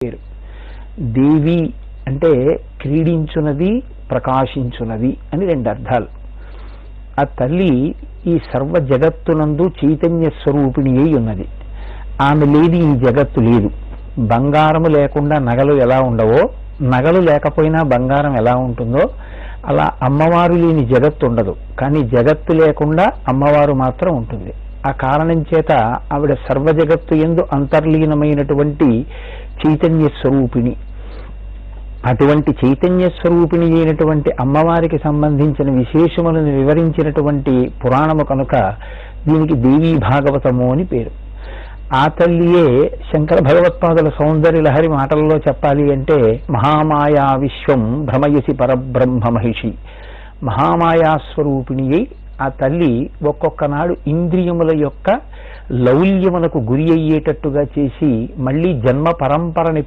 పేరు. దేవి అంటే క్రీడించున్నది, ప్రకాశించున్నది అని రెండు అర్థాలు. ఆ తల్లి ఈ సర్వ జగత్తునందు చైతన్య స్వరూపిణి అయి ఉన్నది. ఆమె లేని ఈ జగత్తు లేదు. బంగారము లేకుండా నగలు ఎలా ఉండవో, నగలు లేకపోయినా బంగారం ఎలా ఉంటుందో, అలా అమ్మవారు లేని జగత్తు ఉండదు. కానీ జగత్తు లేకుండా అమ్మవారు మాత్రం ఉంటుంది. ఆ కారణం చేత ఆవిడ సర్వ జగత్తు యందు అంతర్లీనమైనటువంటి చైతన్య స్వరూపిణి. అటువంటి చైతన్య స్వరూపిణి అయినటువంటి అమ్మవారికి సంబంధించిన విశేషములను వివరించినటువంటి పురాణము కనుక దీనికి దేవీ భాగవతము అని పేరు. ఆ తల్లియే శంకర భగవత్పాదుల సౌందర్య లహరి మాటలలో చెప్పాలి అంటే మహామాయా విశ్వం భ్రమయసి పరబ్రహ్మ మహిషి. మహామాయాస్వరూపిణి అయి ఆ తల్లి ఒక్కొక్క నాడు ఇంద్రియముల యొక్క లౌల్యమునకు గురి అయ్యేటట్టుగా చేసి మళ్ళీ జన్మ పరంపరని